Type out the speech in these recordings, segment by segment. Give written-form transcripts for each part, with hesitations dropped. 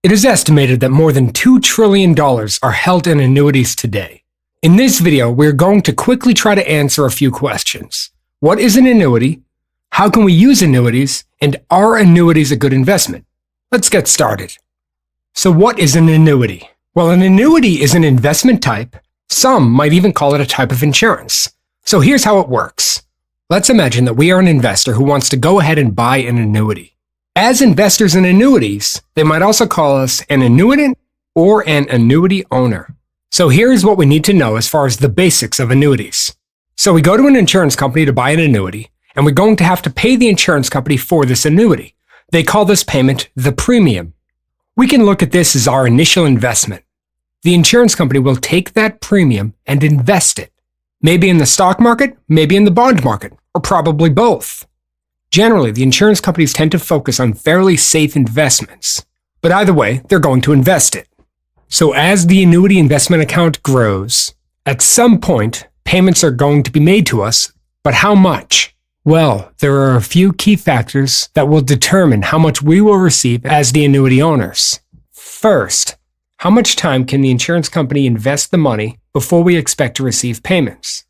It is estimated that more than $2 trillion are held in annuities today. In this video, we're going to quickly try to answer a few questions. What is an annuity? How can we use annuities? And are annuities a good investment? Let's get started. So what is an annuity? Well, an annuity is an investment type. Some might even call it a type of insurance. So here's how it works. Let's imagine that we are an investor who wants to go ahead and buy an annuity. As investors in annuities, they might also call us an annuitant or an annuity owner. So here's what we need to know as far as the basics of annuities. So we go to an insurance company to buy an annuity, and we're going to have to pay the insurance company for this annuity. They call this payment the premium. We can look at this as our initial investment. The insurance company will take that premium and invest it. Maybe in the stock market, maybe in the bond market, or probably both. Generally, the insurance companies tend to focus on fairly safe investments, but either way, they're going to invest it. So as the annuity investment account grows, at some point, payments are going to be made to us, but how much? Well, there are a few key factors that will determine how much we will receive as the annuity owners. First, how much time can the insurance company invest the money before we expect to receive payments?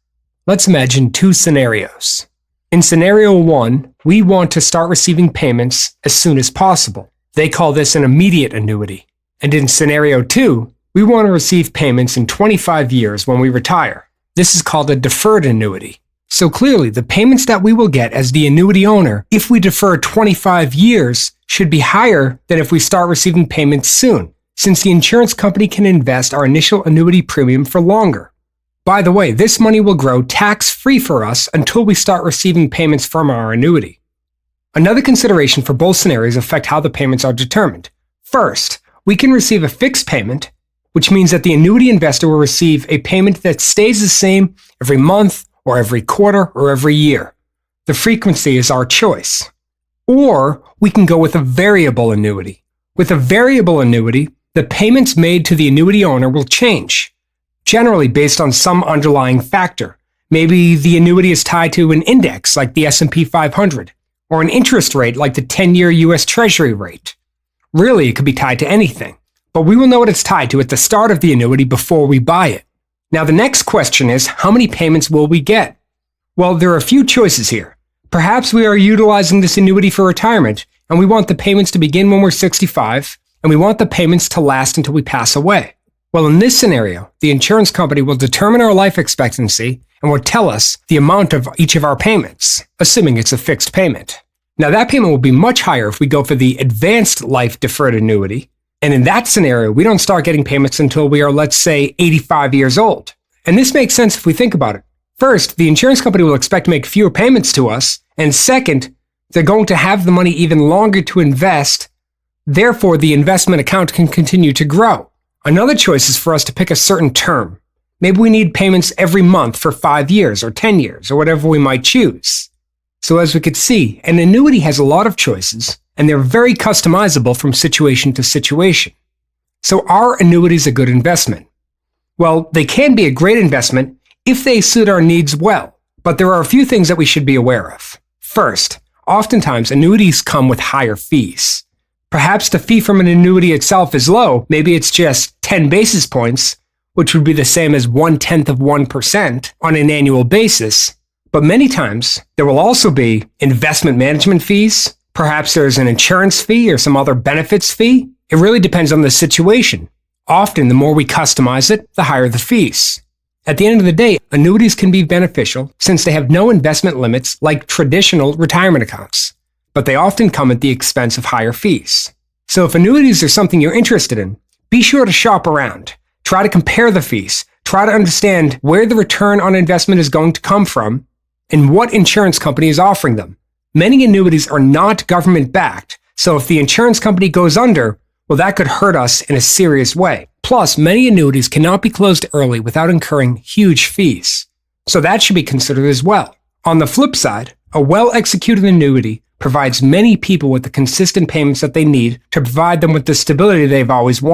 Let's imagine two scenarios. In scenario 1, we want to start receiving payments as soon as possible. They call this an immediate annuity. And in scenario 2, we want to receive payments in 25 years when we retire. This is called a deferred annuity. So clearly, the payments that we will get as the annuity owner, if we defer 25 years, should be higher than if we start receiving payments soon, since the insurance company can invest our initial annuity premium for longer. By the way, this money will grow tax-free for us until we start receiving payments from our annuity. Another consideration for both scenarios affect how the payments are determined. First, we can receive a fixed payment, which means that the annuity investor will receive a payment that stays the same every month or every quarter or every year. The frequency is our choice. Or we can go with a variable annuity. With a variable annuity, the payments made to the annuity owner will change, generally based on some underlying factor. Maybe the annuity is tied to an index like the S&P 500, or an interest rate like the 10-year US Treasury rate. Really, it could be tied to anything, but we will know what it's tied to at the start of the annuity before we buy it. Now the next question is, how many payments will we get? Well, there are a few choices here. Perhaps we are utilizing this annuity for retirement, and we want the payments to begin when we're 65, and we want the payments to last until we pass away. Well, in this scenario, the insurance company will determine our life expectancy and will tell us the amount of each of our payments, assuming it's a fixed payment. Now, that payment will be much higher if we go for the advanced life deferred annuity. And in that scenario, we don't start getting payments until we are, let's say, 85 years old. And this makes sense if we think about it. First, the insurance company will expect to make fewer payments to us. And second, they're going to have the money even longer to invest. Therefore, the investment account can continue to grow. Another choice is for us to pick a certain term. Maybe we need payments every month for 5 years or 10 years or whatever we might choose. So as we could see, an annuity has a lot of choices, and they're very customizable from situation to situation. So are annuities a good investment? Well, they can be a great investment if they suit our needs well, but there are a few things that we should be aware of. First, oftentimes annuities come with higher fees. Perhaps the fee from an annuity itself is low. Maybe it's just 10 basis points, which would be the same as 0.1% on an annual basis. But many times, there will also be investment management fees. Perhaps there's an insurance fee or some other benefits fee. It really depends on the situation. Often, the more we customize it, the higher the fees. At the end of the day, annuities can be beneficial since they have no investment limits like traditional retirement accounts, but they often come at the expense of higher fees. So if annuities are something you're interested in, be sure to shop around. Try to compare the fees. Try to understand where the return on investment is going to come from and what insurance company is offering them. Many annuities are not government-backed, so if the insurance company goes under, well, that could hurt us in a serious way. Plus, many annuities cannot be closed early without incurring huge fees. So that should be considered as well. On the flip side, a well-executed annuity provides many people with the consistent payments that they need to provide them with the stability they've always wanted.